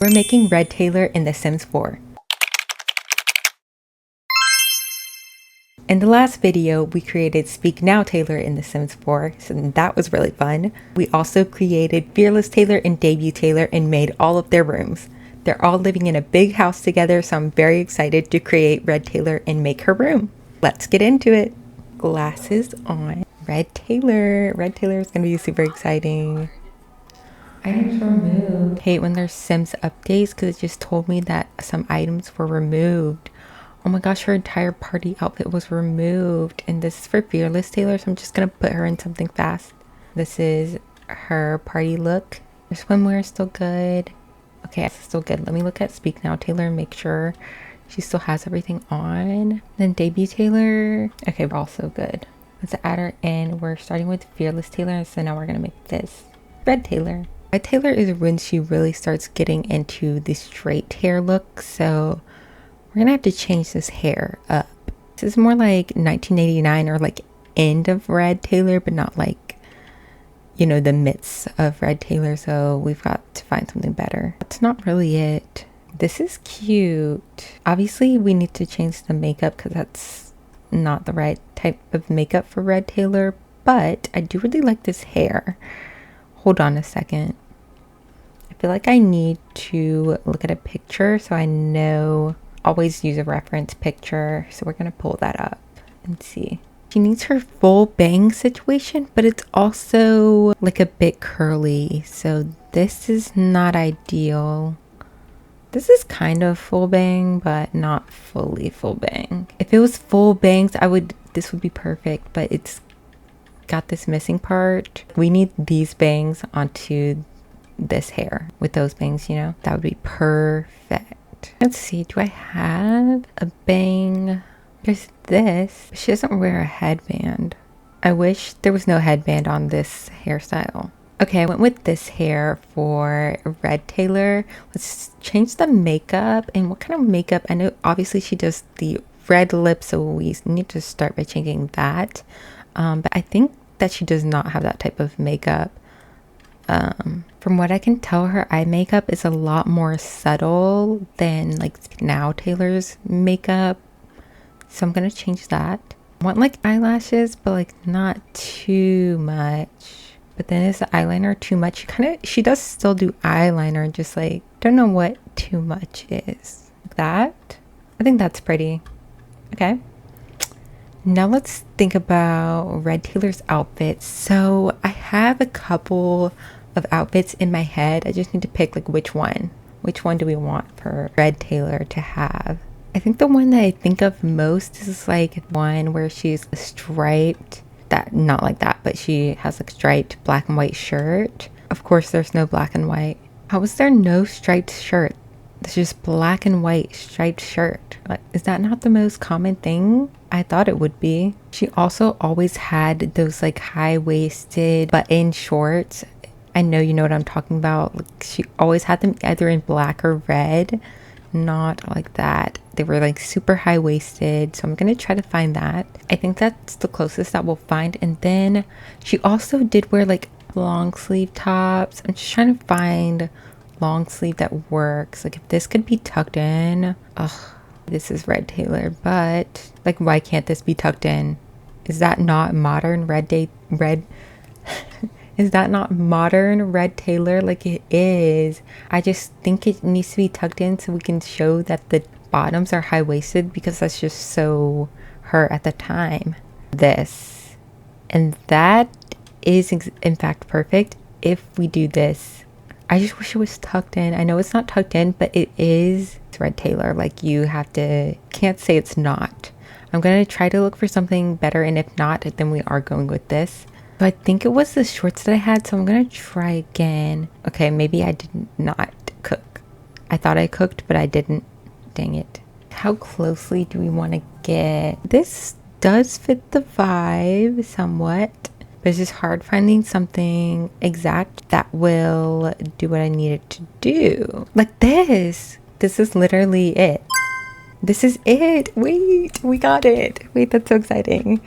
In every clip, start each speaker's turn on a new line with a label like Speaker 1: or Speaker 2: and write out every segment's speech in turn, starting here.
Speaker 1: We're making Red Taylor in The Sims 4. In the last video, we created Speak Now Taylor in The Sims 4, so that was really fun. We also created Fearless Taylor and Debut Taylor and made all of their rooms. They're all living in a big house together, so I'm very excited to create Red Taylor and make her room. Let's get into it. Glasses on. Red Taylor. Red Taylor is going to be super exciting. Items removed. Hate when there's Sims updates because it just told me that some items were removed. Oh my gosh, her entire party outfit was removed. And this is for Fearless Taylor, so I'm just gonna put her in something fast. This is her party look. Her swimwear is still good. Okay, it's still good. Let me look at Speak Now Taylor and make sure she still has everything on. Then Debut Taylor. Okay, we're also good. Let's add her in. We're starting with Fearless Taylor, so now we're gonna make this Red Taylor. Red Taylor is when she really starts getting into the straight hair look, so we're gonna have to change this hair up. This is more like 1989 or like end of Red Taylor, but not like, you know, the midst of Red Taylor, so we've got to find something better. That's not really it. This is cute. Obviously, we need to change the makeup because that's not the right type of makeup for Red Taylor, but I do really like this hair. Hold on a second. I feel like I need to look at a picture so I know. Always use a reference picture. So we're going to pull that up and see. She needs her full bang situation, but it's also like a bit curly. So this is not ideal. This is kind of full bang, but not fully full bang. If it was full bangs, this would be perfect, but it's got this missing part. We need these bangs onto this hair with those bangs, you know, that would be perfect. Let's see, do I have a bang? There's this. She doesn't wear a headband. I wish there was no headband on this hairstyle. Okay, I went with this hair for Red Taylor. Let's change the makeup. And what kind of makeup? I know obviously she does the red lips, so we need to start by changing that. But I think that she does not have that type of makeup. From what I can tell, her eye makeup is a lot more subtle than like Now Taylor's makeup. So I'm gonna change that. I want like eyelashes, but like not too much. But then is the eyeliner too much? She does still do eyeliner, just like, don't know what too much is. Like that. I think that's pretty. Okay. Now let's think about Red Taylor's outfits. So I have a couple of outfits in my head. I just need to pick like which one. Which one do we want for Red Taylor to have? I think the one that I think of most is like one where she's striped. That not like that, but she has like striped black and white shirt. Of course, there's no black and white. How is there no striped shirt? It's just black and white striped shirt. Like, is that not the most common thing? I thought it would be. She also always had those like high-waisted button shorts. I know you know what I'm talking about. Like, she always had them either in black or red. Not like that. They were like super high-waisted. So I'm gonna try to find that. I think that's the closest that we'll find. And then she also did wear like long sleeve tops. I'm just trying to find long sleeve that works. Like if this could be tucked in. Ugh, this is Red Taylor, but like why can't this be tucked in? Is that not modern is that not modern Red Taylor? Like it is. I just think it needs to be tucked in so we can show that the bottoms are high-waisted, because that's just so her at the time. This and that is in fact perfect if we do this. I just wish it was tucked in. I know it's not tucked in, but it is. It's Red Taylor. Like you can't say it's not. I'm going to try to look for something better, and if not, then we are going with this. So I think it was the shorts that I had, so I'm going to try again. Okay, maybe I did not cook. I thought I cooked, but I didn't. Dang it. How closely do we want to get? This does fit the vibe somewhat. But it's just hard finding something exact that will do what I need it to do. Like this. This is literally it. This is it. Wait, we got it. Wait, that's so exciting.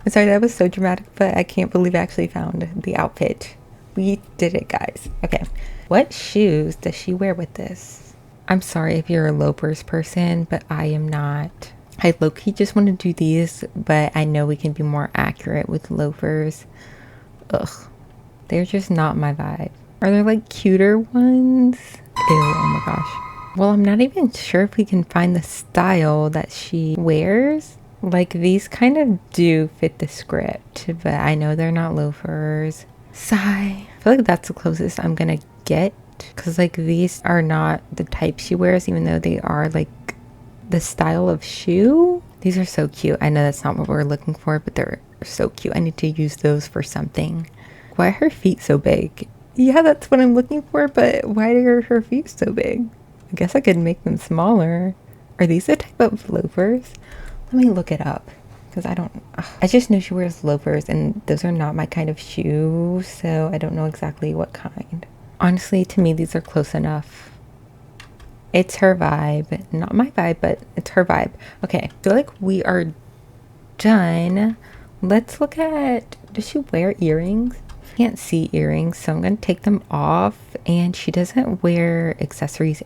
Speaker 1: I'm sorry, that was so dramatic, but I can't believe I actually found the outfit. We did it, guys. Okay. What shoes does she wear with this? I'm sorry if you're a loafers person, but I am not. I low-key just want to do these, but I know we can be more accurate with loafers. Ugh, they're just not my vibe. Are there like cuter ones? Ew, oh my gosh. Well, I'm not even sure if we can find the style that she wears. Like, these kind of do fit the script, but I know they're not loafers. Sigh. I feel like that's the closest I'm gonna get, because like these are not the type she wears, even though they are like the style of shoe. These are so cute. I know that's not what we're looking for, but they're so cute. I need to use those for something. Why are her feet so big? Yeah, that's what I'm looking for, but why are her feet so big? I guess I could make them smaller. Are these the type of loafers? Let me look it up, because I just know she wears loafers, and those are not my kind of shoe, so I don't know exactly what kind. Honestly, to me, these are close enough. It's her vibe. Not my vibe, but it's her vibe. Okay, I feel like we are done. Let's look at, does she wear earrings? I can't see earrings, so I'm gonna take them off. And she doesn't wear accessories,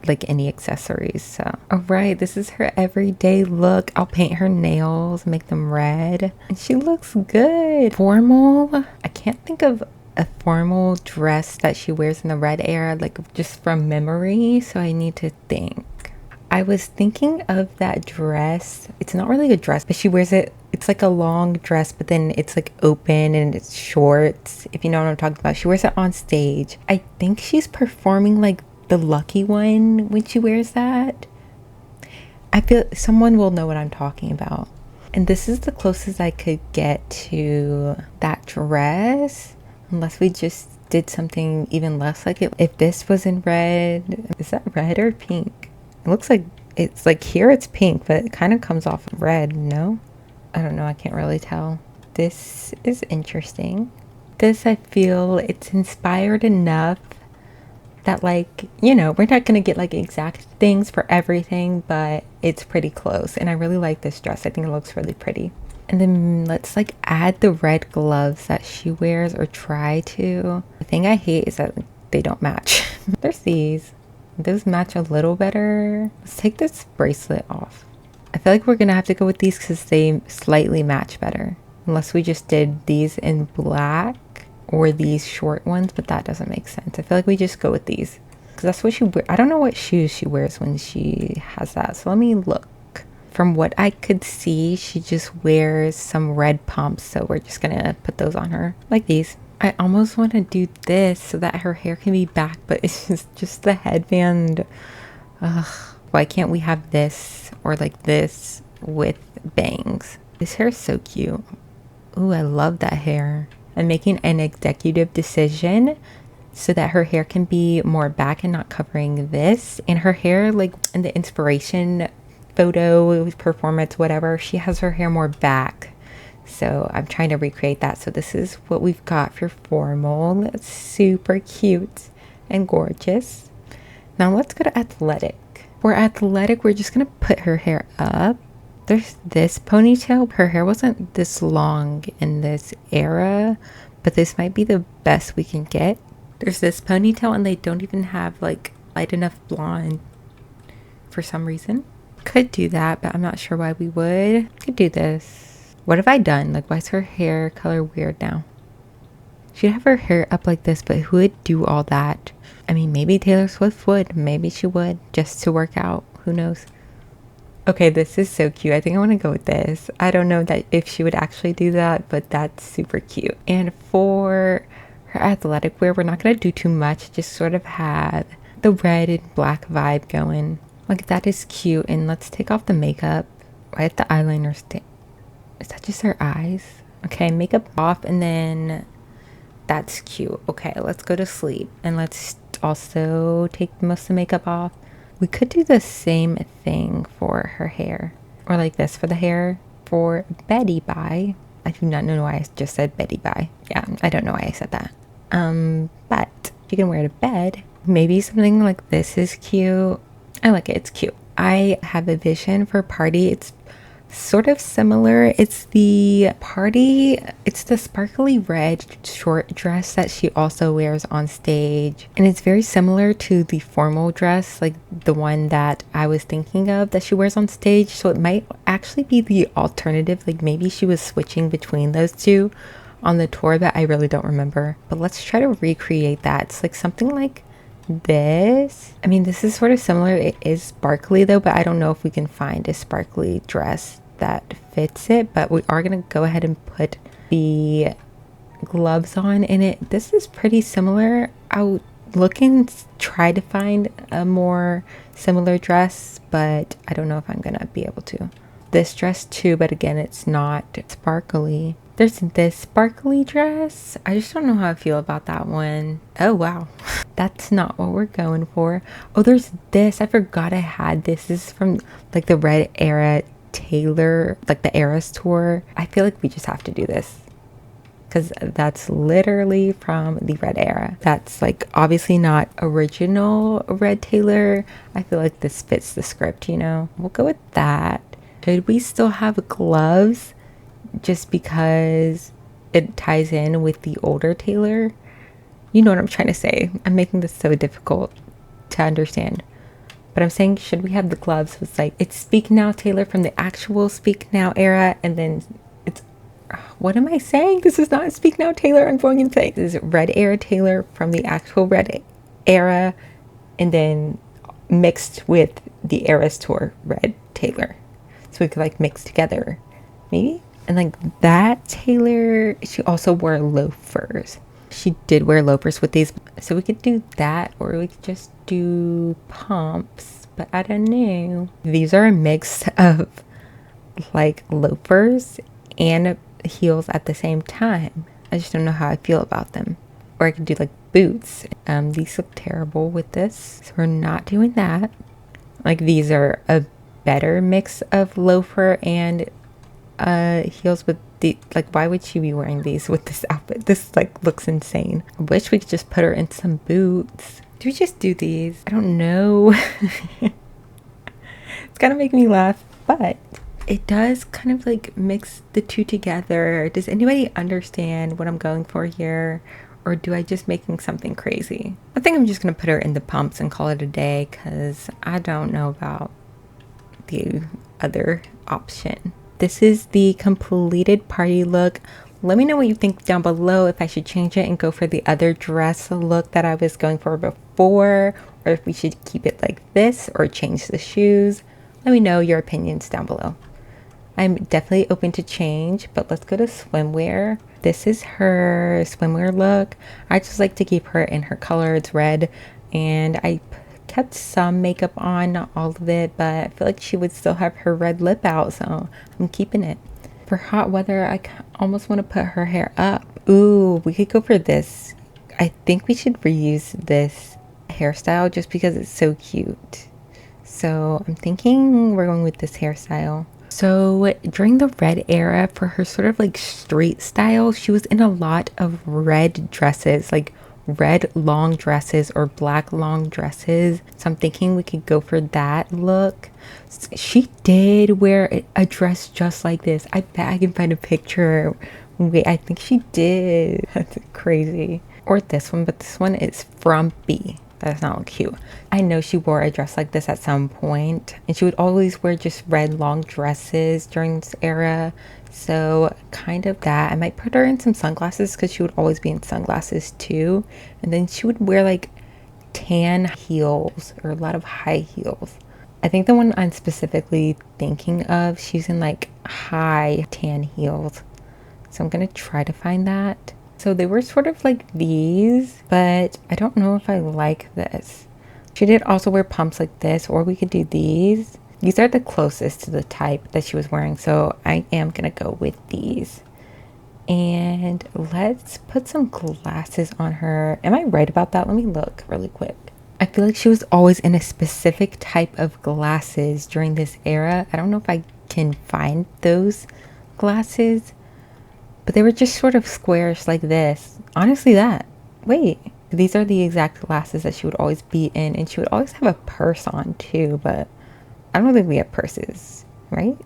Speaker 1: like any accessories, so. All right, this is her everyday look. I'll paint her nails, make them red, and she looks good. Formal, I can't think of a formal dress that she wears in the red era, like just from memory, so I need to think. I was thinking of that dress. It's not really a dress, but she wears it. It's like a long dress, but then it's like open and it's short, if you know what I'm talking about. She wears it on stage. I think she's performing like the Lucky One when she wears that. I feel someone will know what I'm talking about. And this is the closest I could get to that dress, unless we just did something even less like it. If this was in red, is that red or pink? It looks like it's like here it's pink, but it kind of comes off red, no? I don't know, I can't really tell. This is interesting. This, I feel it's inspired enough that, like, you know, we're not gonna get like exact things for everything, but it's pretty close. And I really like this dress. I think it looks really pretty. And then let's like add the red gloves that she wears, or try to. The thing I hate is that they don't match. There's these. Those match a little better. Let's take this bracelet off. I feel like we're gonna have to go with these because they slightly match better. Unless we just did these in black or these short ones, but that doesn't make sense. I feel like we just go with these because that's what she wears. I don't know what shoes she wears when she has that. So let me look. From what I could see, she just wears some red pumps. So we're just gonna put those on her like these. I almost want to do this so that her hair can be back, but it's just the headband. Ugh. Why can't we have this or like this with bangs? This hair is so cute. Ooh, I love that hair. I'm making an executive decision so that her hair can be more back and not covering this. And her hair, like in the inspiration photo, performance, whatever, she has her hair more back. So I'm trying to recreate that. So this is what we've got for formal. It's super cute and gorgeous. Now let's go to athletic. For athletic, we're just gonna put her hair up. There's this ponytail. Her hair wasn't this long in this era, but this might be the best we can get. There's this ponytail, and they don't even have like light enough blonde for some reason. Could do that, but I'm not sure why we would. Could do this. What have I done? Like, why is her hair color weird now? She'd have her hair up like this, but who would do all that? I mean, maybe Taylor Swift would. Maybe she would, just to work out. Who knows? Okay, this is so cute. I think I want to go with this. I don't know that if she would actually do that, but that's super cute. And for her athletic wear, we're not going to do too much. Just sort of have the red and black vibe going. Like, that is cute. And let's take off the makeup. Why did the eyeliner stay? Is that just her eyes? Okay, makeup off, and then that's cute. Okay, let's go to sleep. And let's also take most of the makeup off. We could do the same thing for her hair. Or like this for the hair for Betty Bye. I do not know why I just said Betty Bye. Yeah, I don't know why I said that. But you can wear it to bed. Maybe something like this is cute. I like it. It's cute. I have a vision for a party. It's sort of similar. It's the sparkly red short dress that she also wears on stage. And it's very similar to the formal dress, like the one that I was thinking of that she wears on stage. So it might actually be the alternative. Like maybe she was switching between those two on the tour, but I really don't remember. But let's try to recreate that. It's like something like this. I mean, this is sort of similar. It is sparkly though, but I don't know if we can find a sparkly dress that fits it. But we are gonna go ahead and put the gloves on in it. This is pretty similar. I'll look and try to find a more similar dress, but I don't know if I'm gonna be able to. This dress too, but again, it's not sparkly. There's this sparkly dress. I just don't know how I feel about that one. Oh, wow. That's not what we're going for. Oh, there's this. I forgot I had this. This is from like the Red Era Taylor, like the Eras tour. I feel like we just have to do this because that's literally from the Red Era. That's like obviously not original Red Taylor. I feel like this fits the script, you know? We'll go with that. Should we still have gloves? Just because it ties in with the older Taylor. You know what I'm trying to say. I'm making this so difficult to understand. But I'm saying, should we have the gloves? It's like, it's Speak Now Taylor from the actual Speak Now era. And then it's, what am I saying? This is not Speak Now Taylor. I'm going to say this is Red Era Taylor from the actual Red Era. And then mixed with the Eras Tour Red Taylor. So we could like mix together, maybe? And like that Taylor, she also wore loafers. She did wear loafers with these. So we could do that, or we could just do pumps, but I don't know. These are a mix of like loafers and heels at the same time. I just don't know how I feel about them. Or I could do like boots. These look terrible with this, so we're not doing that. Like these are a better mix of loafer and heels with the, like, why would she be wearing these with this outfit? This like looks insane. I wish we could just put her in some boots. Do we just do these? I don't know. It's gonna make me laugh, but it does kind of like mix the two together. Does anybody understand what I'm going for here? Or do I just making something crazy? I think I'm just gonna put her in the pumps and call it a day because I don't know about the other option. This is the completed party look. Let me know what you think down below, if I should change it and go for the other dress look that I was going for before, or if we should keep it like this or change the shoes. Let me know your opinions down below. I'm definitely open to change, but let's go to swimwear. This is her swimwear look. I just like to keep her in her color. It's red, and I kept some makeup on, not all of it, but I feel like she would still have her red lip out, so I'm keeping it. For hot weather, I almost want to put her hair up. Ooh, we could go for this. I think we should reuse this hairstyle just because it's so cute. So I'm thinking we're going with this hairstyle. So during the Red Era, for her sort of like street style, she was in a lot of red dresses, like red long dresses or black long dresses. So I'm thinking we could go for that look. She did wear a dress just like this. I bet I can find a picture. Wait, I think she did. That's crazy. Or this one, but this one is frumpy. That does not look cute. I know she wore a dress like this at some point, and she would always wear just red long dresses during this era. So kind of that. I might put her in some sunglasses because she would always be in sunglasses too. And then she would wear like tan heels or a lot of high heels. I think the one I'm specifically thinking of, she's in like high tan heels. So I'm gonna try to find that. So they were sort of like these, but I don't know if I like this. She did also wear pumps like this, or we could do these. These are the closest to the type that she was wearing, so I am gonna go with these. And let's put some glasses on her. Am I right about that? Let me look really quick. I feel like she was always in a specific type of glasses during this era. I don't know if I can find those glasses, but they were just sort of squarish like this. Honestly, that. Wait, these are the exact glasses that she would always be in, and she would always have a purse on too, but I don't think we have purses, right?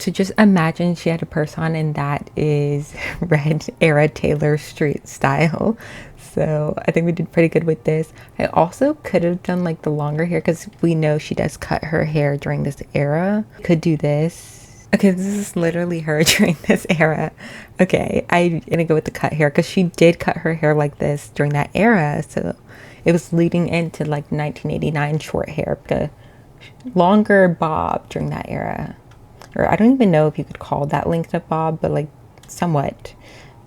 Speaker 1: So just imagine she had a purse on, and that is red era Taylor Street style. So I think we did pretty good with this. I also could have done like the longer hair because we know she does cut her hair during this era. Could do this. Okay, this is literally her during this era. Okay, I'm gonna go with the cut hair because she did cut her hair like this during that era. So it was leading into like 1989 short hair, like a longer bob during that era. Or I don't even know if you could call that linked up bob, but like somewhat.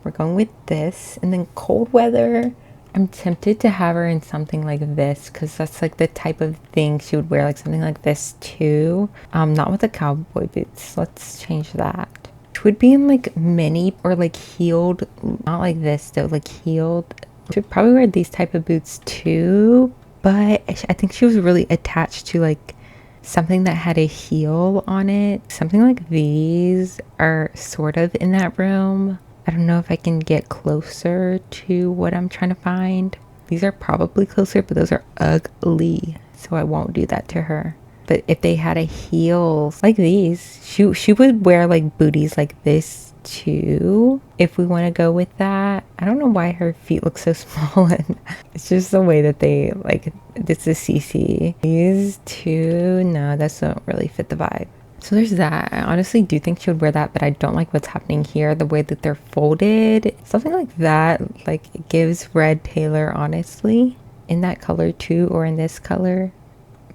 Speaker 1: We're going with this. And then cold weather, I'm tempted to have her in something like this because that's like the type of thing she would wear, like something like this too. Not with the cowboy boots. Let's change that. She would be in like mini or like heeled, not like this though, like heeled. She would probably wear these type of boots too, but I think she was really attached to like something that had a heel on it. Something like these are sort of in that room. I don't know if I can get closer to what I'm trying to find. These are probably closer, but those are ugly, so I won't do that to her. But if they had a heel like these, she would wear like booties like this too, if we want to go with that. I don't know why her feet look so small, and it's just the way that they like, this is CC. These two, no, that don't really fit the vibe. So there's that. I honestly do think she would wear that, but I don't like what's happening here, the way that they're folded. Something like that, like it gives red Taylor, honestly, in that color too, or in this color.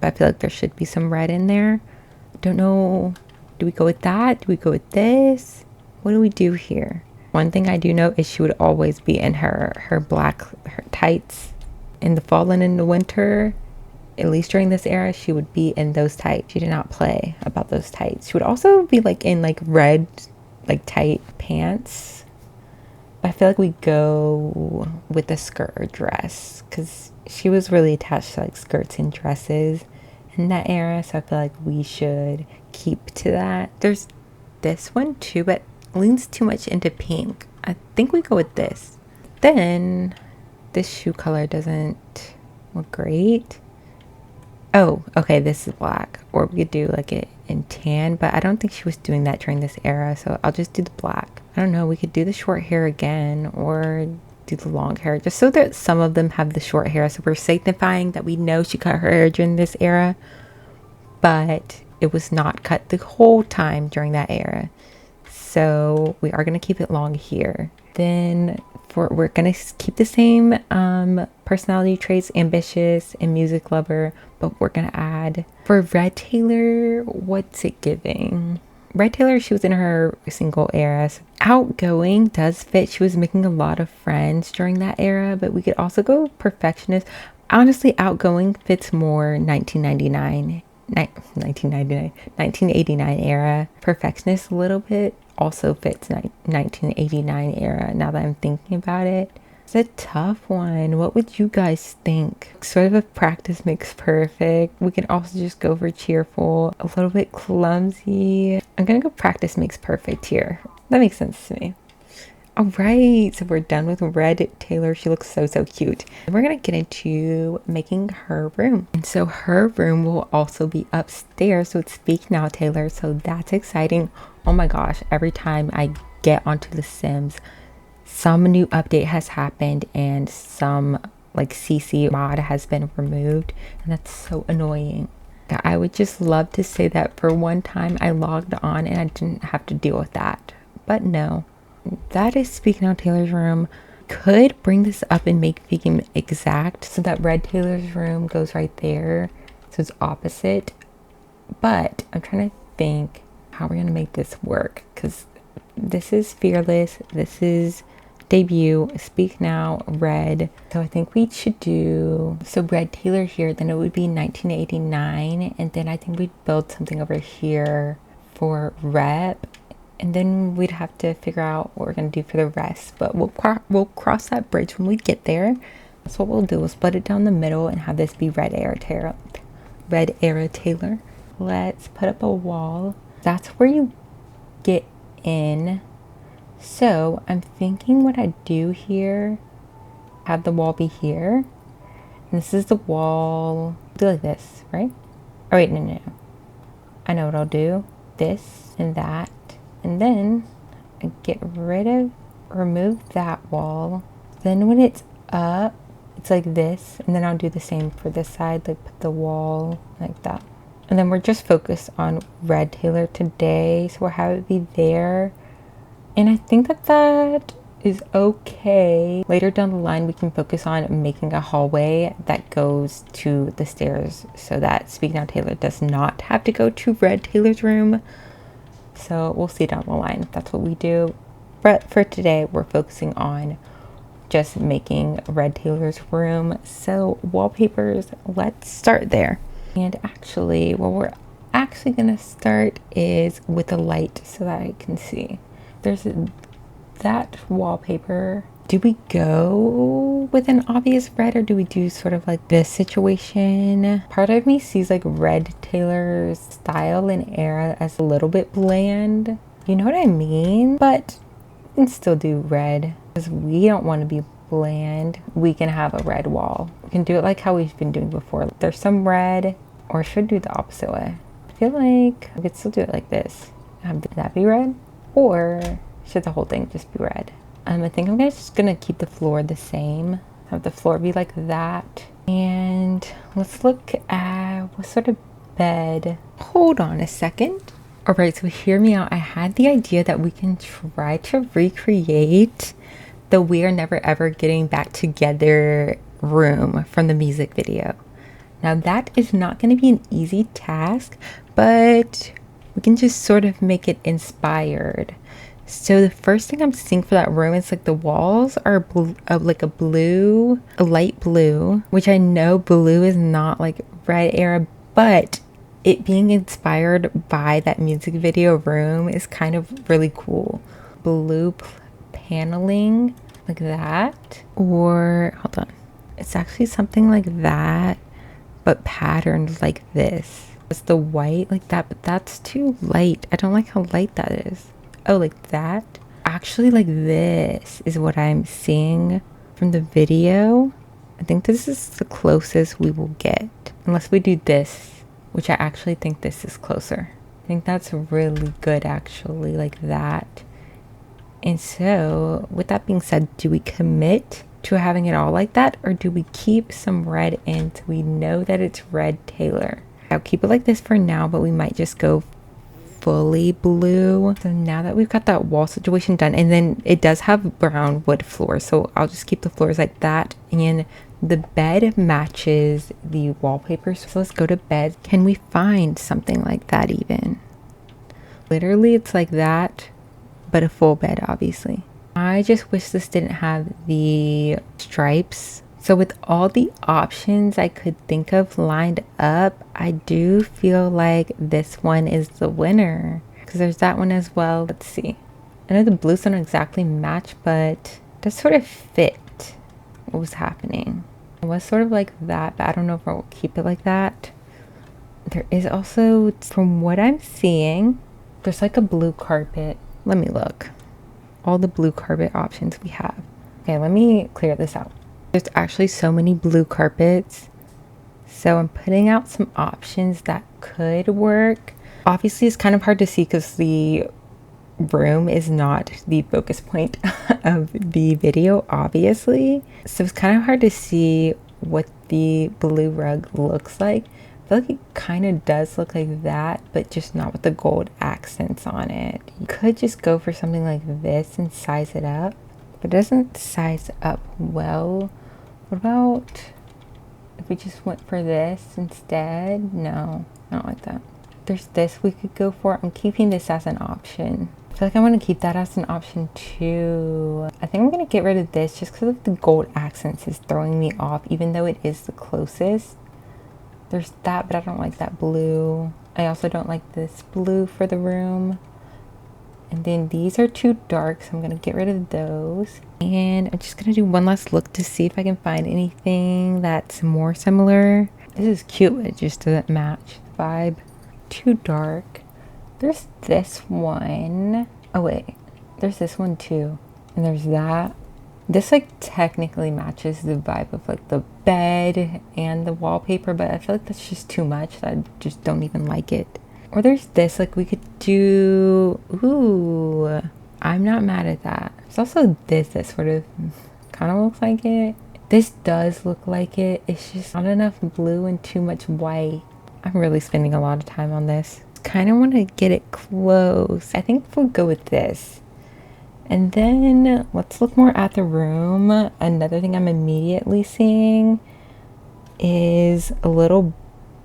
Speaker 1: But I feel like there should be some red in there. Don't know, do we go with that? Do we go with this? What do we do here? One thing I do know is she would always be in her black her tights in the fall and in the winter. At least during this era, she would be in those tights. She did not play about those tights. She would also be like in like red, like tight pants. But I feel like we go with the skirt or dress because she was really attached to like skirts and dresses in that era. So I feel like we should keep to that. There's this one too, but leans too much into pink. I think we go with this. Then this shoe color doesn't look great. Oh, okay, this is black. Or we could do like it in tan, but I don't think she was doing that during this era, so I'll just do the black. I don't know, we could do the short hair again or do the long hair, just so that some of them have the short hair. So we're signifying that we know she cut her hair during this era, but it was not cut the whole time during that era. So we are going to keep it long here. Then we're going to keep the same personality traits, ambitious and music lover, but we're going to add for Red Taylor, what's it giving? Red Taylor, she was in her single era. So outgoing does fit. She was making a lot of friends during that era, but we could also go perfectionist. Honestly, outgoing fits more 1989 era. Perfectionist a little bit also fits 1989 era, now that I'm thinking about it. It's a tough one. What would you guys think? Sort of a practice makes perfect. We can also just go for cheerful, a little bit clumsy. I'm gonna go practice makes perfect here. That makes sense to me. All right, so we're done with Red Taylor. She looks so cute. And we're gonna get into making her room. And so her room will also be upstairs. So it's Speak Now Taylor. So that's exciting. Oh my gosh, every time I get onto The Sims, some new update has happened and some like CC mod has been removed. And that's so annoying. I would just love to say that for one time I logged on and I didn't have to deal with that. But no. That is Speak Now Taylor's room. Could bring this up and make Vegan exact so that Red Taylor's room goes right there, so it's opposite. But I'm trying to think how we're gonna make this work, because this is Fearless, this is Debut, Speak Now, Red. So I think we should do, so Red Taylor here, then it would be 1989, and then I think we'd build something over here for Rep. And then we'd have to figure out what we're going to do for the rest. But we'll cross that bridge when we get there. That's what we'll do. We'll split it down the middle and have this be Red Era Taylor. Let's put up a wall. That's where you get in. So I'm thinking what I do here, have the wall be here. And this is the wall. Do like this, right? Oh wait, no. I know what I'll do. this and that, and then I remove that wall. Then when it's up, it's like this, and then I'll do the same for this side, like put the wall like that. And then we're just focused on red Taylor today, so we'll have it be there. And I think that is okay. Later down the line, we can focus on making a hallway that goes to the stairs so that Speak Now Taylor does not have to go to red Taylor's room. So we'll see down the line if that's what we do. But for today, we're focusing on just making red Taylor's room. So wallpapers, let's start there. And actually, what we're actually gonna start is with the light so that I can see. There's that wallpaper. Do we go with an obvious red, or do we do sort of like this situation? Part of me sees like red Taylor's style and era as a little bit bland. You know what I mean? But we can still do red because we don't want to be bland. We can have a red wall. We can do it like how we've been doing before. There's some red, or should do the opposite way. I feel like we could still do it like this. Have that be red, or should the whole thing just be red? I think I'm just gonna keep the floor the same. Have the floor be like that. And let's look at what sort of bed. Hold on a second. All right, so hear me out. I had the idea that we can try to recreate the We Are Never Ever Getting Back Together room from the music video. Now that is not going to be an easy task, but we can just sort of make it inspired. So the first thing I'm seeing for that room is like the walls are like a light blue, which I know blue is not like red era, but it being inspired by that music video room is kind of really cool. Blue paneling like that, or hold on, it's actually something like that, but patterned like this. It's the white like that, but that's too light. I don't like how light that is. Oh, like that? Actually, like this is what I'm seeing from the video. I think this is the closest we will get, unless we do this, which I actually think this is closer. I think that's really good, actually, like that. And so with that being said, do we commit to having it all like that, or do we keep some red in so we know that it's red Taylor? I'll keep it like this for now, but we might just go fully blue. So now that we've got that wall situation done, and then it does have brown wood floors, so I'll just keep the floors like that, and the bed matches the wallpaper. So let's go to bed. Can we find something like that even? Literally it's like that, but a full bed, obviously. I just wish this didn't have the stripes. So with all the options I could think of lined up, I do feel like this one is the winner, because there's that one as well. Let's see. I know the blues don't exactly match, but it does sort of fit what was happening. It was sort of like that, but I don't know if I'll keep it like that. There is also, from what I'm seeing, there's like a blue carpet. Let me look. All the blue carpet options we have. Okay, let me clear this out. There's actually so many blue carpets. So I'm putting out some options that could work. Obviously, it's kind of hard to see because the room is not the focus point of the video, obviously. So it's kind of hard to see what the blue rug looks like. I feel like it kind of does look like that, but just not with the gold accents on it. You could just go for something like this and size it up, but it doesn't size up well. What about if we just went for this instead? No, I don't like that. There's this we could go for. I'm keeping this as an option. I feel like I'm going to keep that as an option too. I think I'm going to get rid of this just because of the gold accents is throwing me off, even though it is the closest. There's that, but I don't like that blue. I also don't like this blue for the room. And then these are too dark, so I'm going to get rid of those. And I'm just going to do one last look to see if I can find anything that's more similar. This is cute, but it just doesn't match the vibe. Too dark. There's this one. Oh wait, there's this one too. And there's that. This like technically matches the vibe of like the bed and the wallpaper, but I feel like that's just too much. I just don't even like it. Or there's this, like we could do, ooh, I'm not mad at that. There's also this that sort of kind of looks like it. This does look like it. It's just not enough blue and too much white. I'm really spending a lot of time on this. Kind of want to get it close. I think we'll go with this. And then let's look more at the room. Another thing I'm immediately seeing is a little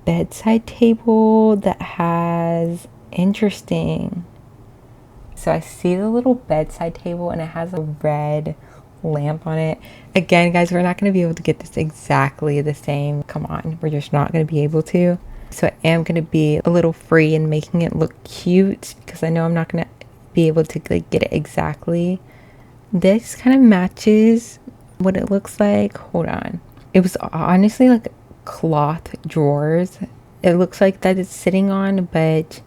Speaker 1: bedside table that has interesting. So I see the little bedside table and it has a red lamp on it. Again, guys, we're not going to be able to get this exactly the same. Come on, we're just not going to be able to. So I am going to be a little free in making it look cute because I know I'm not going to be able to like get it exactly. This kind of matches what it looks like. Hold on. It was honestly like cloth drawers. It looks like that it's sitting on, but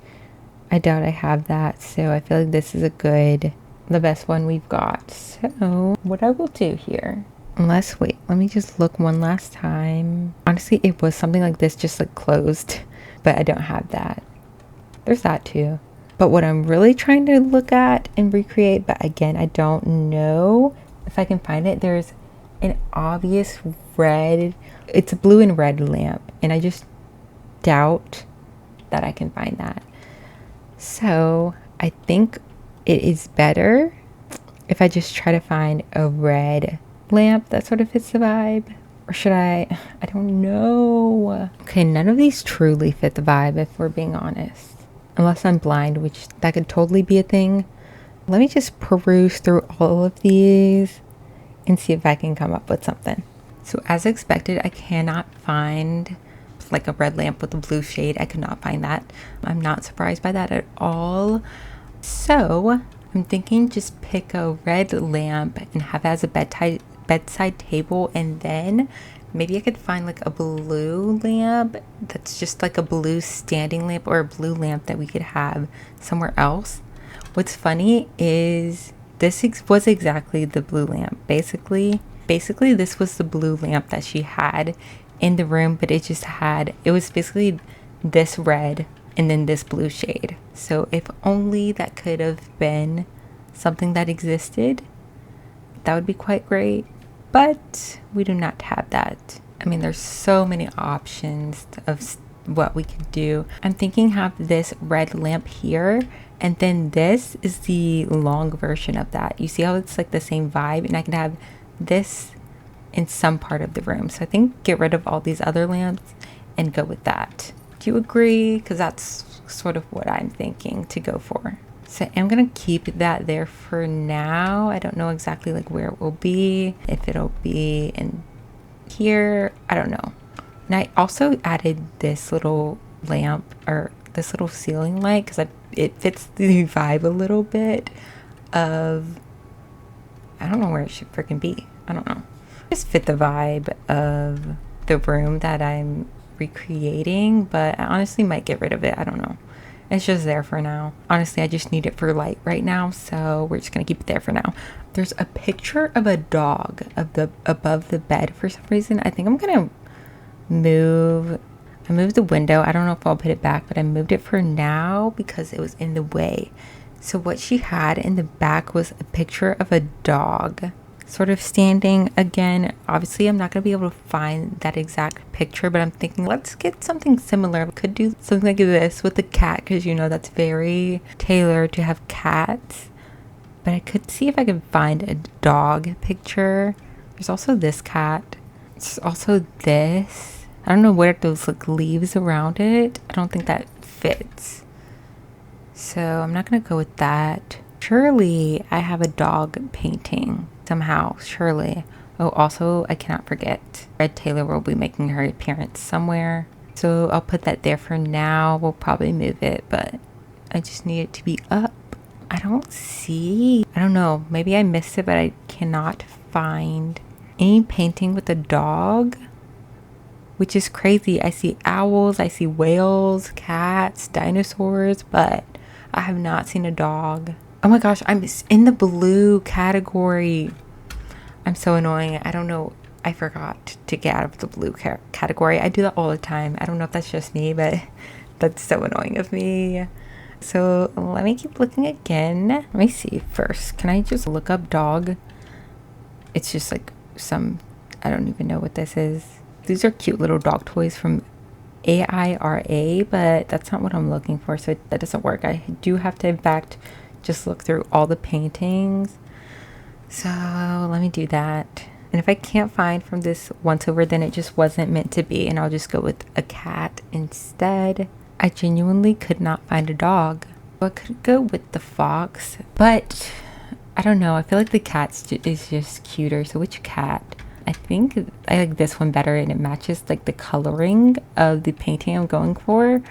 Speaker 1: I doubt I have that. So I feel like this is the best one we've got. So what I will do here, wait, let me just look one last time. Honestly, it was something like this, just like closed, but I don't have that. There's that too. But what I'm really trying to look at and recreate, but again, I don't know if I can find it. There's an obvious red, it's a blue and red lamp, and I just doubt that I can find that. So I think it is better if I just try to find a red lamp that sort of fits the vibe. Or should I don't know. Okay, none of these truly fit the vibe if we're being honest. Unless I'm blind, which that could totally be a thing. Let me just peruse through all of these and see if I can come up with something. So as expected, I cannot find like a red lamp with a blue shade. I could not find that. I'm not surprised by that at all. So I'm thinking just pick a red lamp and have it as a bedside table, and then maybe I could find like a blue lamp that's just like a blue standing lamp or a blue lamp that we could have somewhere else. What's funny is this was exactly the blue lamp. Basically this was the blue lamp that she had in the room, but it was basically this red and then this blue shade. So if only that could have been something that existed, that would be quite great. But we do not have that. I mean, there's so many options of what we could do. I'm thinking have this red lamp here, and then this is the long version of that. You see how it's like the same vibe, and I can have this in some part of the room. So I think get rid of all these other lamps and go with that. Do you agree? Because that's sort of what I'm thinking to go for. So I'm gonna keep that there for now. I don't know exactly like where it will be. If it'll be in here, I don't know. And I also added this little lamp or this little ceiling light because it fits the vibe a little bit of, I don't know where it should freaking be. I don't know. Just fit the vibe of the room that I'm recreating, but I honestly might get rid of it. I don't know. It's just there for now. Honestly, I just need it for light right now, so we're just gonna keep it there for now. There's a picture of a dog above the bed for some reason. I think I'm gonna I moved the window. I don't know if I'll put it back, but I moved it for now because it was in the way. So what she had in the back was a picture of a dog sort of standing. Again, obviously I'm not going to be able to find that exact picture, but I'm thinking let's get something similar. We could do something like this with the cat because you know that's very Taylor to have cats. But I could see if I could find a dog picture. There's also this cat. There's also this. I don't know where those like leaves around it. I don't think that fits. So I'm not going to go with that. Surely I have a dog painting somehow. Surely. Oh, also I cannot forget Red Taylor will be making her appearance somewhere. So I'll put that there for now. We'll probably move it, but I just need it to be up. I don't know. Maybe I missed it, but I cannot find any painting with a dog, which is crazy. I see owls, I see whales, cats, dinosaurs, but I have not seen a dog. Oh my gosh, I'm in the blue category. I'm so annoying. I don't know. I forgot to get out of the blue category. I do that all the time. I don't know if that's just me, but That's so annoying of me. So let me keep looking again. Let me see first. Can I just look up dog? It's just like some, I don't even know what this is. These are cute little dog toys from AIRA, but that's not what I'm looking for, so that doesn't work. I do have to, in fact, just look through all the paintings. So let me do that. And if I can't find from this once over, then it just wasn't meant to be, and I'll just go with a cat instead. I genuinely could not find a dog. I could go with the fox, but I don't know. I feel like the cat is just cuter. So which cat? I think I like this one better, and it matches like the coloring of the painting I'm going for.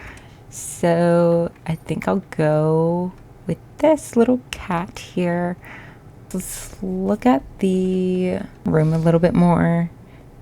Speaker 1: So I think I'll go with this little cat here. Let's look at the room a little bit more.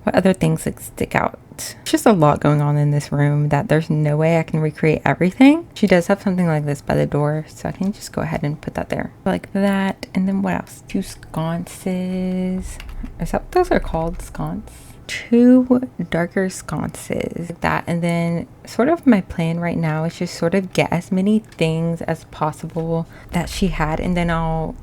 Speaker 1: What other things like stick out? There's just a lot going on in this room that there's no way I can recreate everything. She does have something like this by the door, so I can just go ahead and put that there like that. And then what else? 2 sconces. Is that what those are called? Sconce? 2 darker sconces like that. And then sort of my plan right now is just sort of get as many things as possible that she had, and then I'll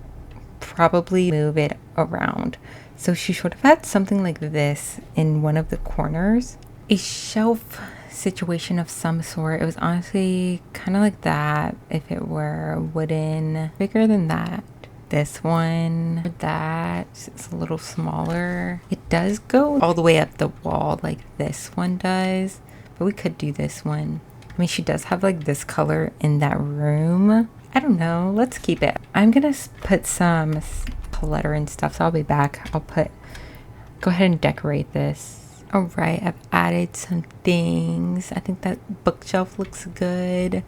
Speaker 1: probably move it around. So she sort of had something like this in one of the corners, a shelf situation of some sort. It was honestly kind of like that if it were wooden, bigger than that. This one, that it's a little smaller. It does go all the way up the wall like this one does, but we could do this one. I mean, she does have like this color in that room. I don't know. Let's keep it. I'm gonna put some clutter and stuff, so I'll be back. Go ahead and decorate this. All right, I've added some things. I think that bookshelf looks good.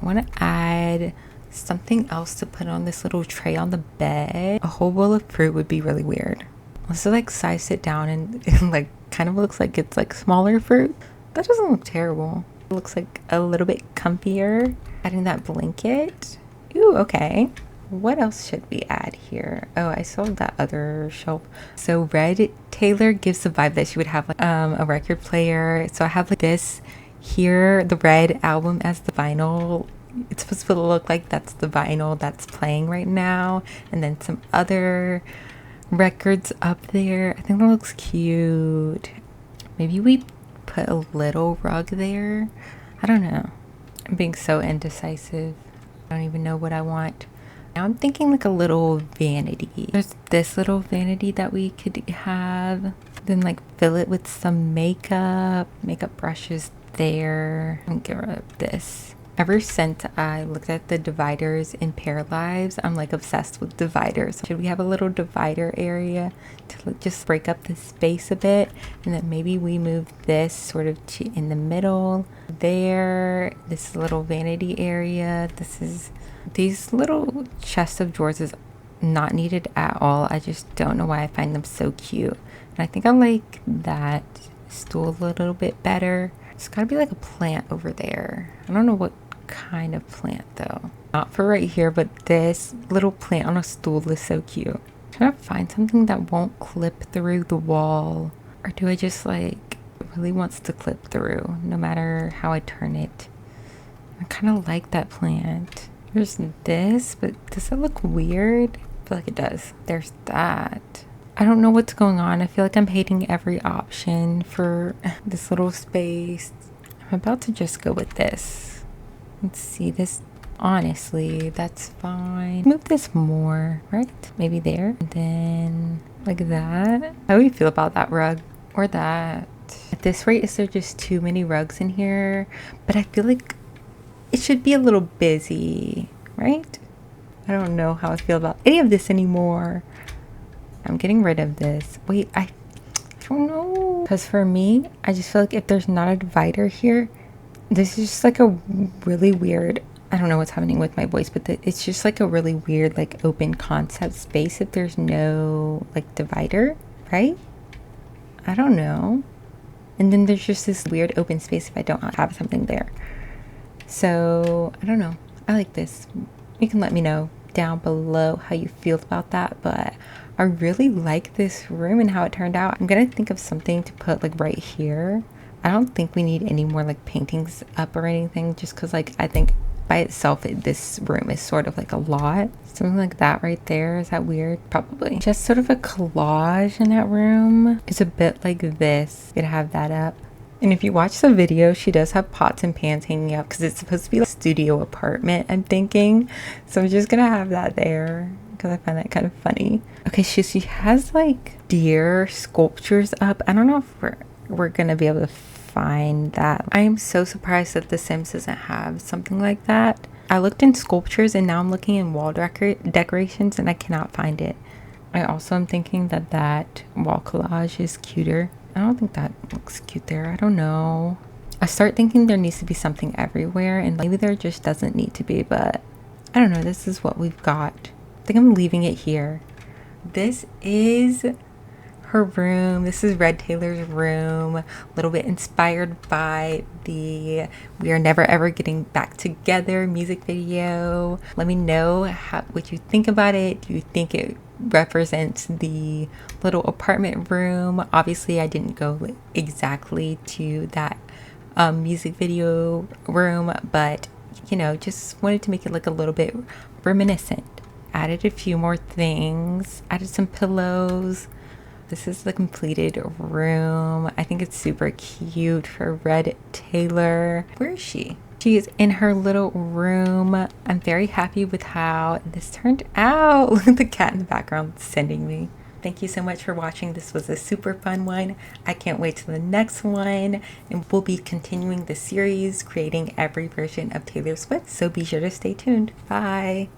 Speaker 1: I want to add something else to put on this little tray on the bed. A whole bowl of fruit would be really weird. Also, like size it down, and it like kind of looks like it's like smaller fruit. That doesn't look terrible. It looks like a little bit comfier. Adding that blanket. Ooh, okay. What else should we add here? Oh, I saw that other shelf. So Red Taylor gives the vibe that she would have like a record player. So I have like this here, the Red album as the vinyl. It's supposed to look like that's the vinyl that's playing right now, and then some other records up there. I think that looks cute. Maybe we put a little rug there. I don't know. I'm being so indecisive. I don't even know what I want. Now I'm thinking like a little vanity. There's this little vanity that we could have. Then like fill it with some makeup brushes there. And get rid of this. Ever since I looked at the dividers in Pair Lives, I'm like obsessed with dividers. Should we have a little divider area to just break up the space a bit? And then maybe we move this sort of in the middle there. This little vanity area. These little chests of drawers is not needed at all. I just don't know why I find them so cute. And I think I like that stool a little bit better. It's gotta be like a plant over there. I don't know what kind of plant though. Not for right here, but this little plant on a stool is so cute. I'm trying to find something that won't clip through the wall. Or do I just like, it really wants to clip through no matter how I turn it? I kind of like that plant. There's this, but does it look weird? I feel like it does. There's that. I don't know what's going on. I feel like I'm hating every option for this little space. I'm about to just go with this. Let's see this. Honestly, that's fine. Move this more, right? Maybe there. And then like that. How do you feel about that rug? Or that? At this rate, is there just too many rugs in here? But I feel like it should be a little busy, right? I don't know how I feel about any of this anymore. I'm getting rid of this. Wait, I don't know. Because for me, I just feel like if there's not a divider here, this is just like a really weird, I don't know what's happening with my voice, but it's just like a really weird, like open concept space if there's no like divider, right? I don't know. And then there's just this weird open space if I don't have something there. So I don't know. I like this. You can let me know down below how you feel about that, but I really like this room and how it turned out. I'm gonna think of something to put like right here I don't think we need any more like paintings up or anything, just because like I think by itself this room is sort of like a lot. Something like that right there. Is that weird? Probably. Just sort of a collage in that room. It's a bit like this. Gonna have that up. And if you watch the video, she does have pots and pans hanging up because it's supposed to be like a studio apartment, I'm thinking. So I'm just gonna have that there because I find that kind of funny. Okay, she has like deer sculptures up. I don't know if we're gonna be able to find that. I am so surprised that The Sims doesn't have something like that. I looked in sculptures and now I'm looking in wall decorations and I cannot find it. I also am thinking that that wall collage is cuter. I don't think that looks cute there. I don't know. I start thinking there needs to be something everywhere and maybe there just doesn't need to be, but I don't know. This is what we've got. I think I'm leaving it here. This is her room. This is Red Taylor's room. A little bit inspired by the We Are Never Ever Getting Back Together music video. Let me know what you think about it. Do you think it represents the little apartment room? Obviously I didn't go exactly to that music video room, but you know, just wanted to make it look a little bit reminiscent. Added a few more things, added some pillows. This is the completed room. I think it's super cute for Red Taylor. Where is she? She is in her little room. I'm very happy with how this turned out. Look at the cat in the background sending me. Thank you so much for watching. This was a super fun one. I can't wait to the next one. And we'll be continuing the series, creating every version of Taylor Swift. So be sure to stay tuned. Bye.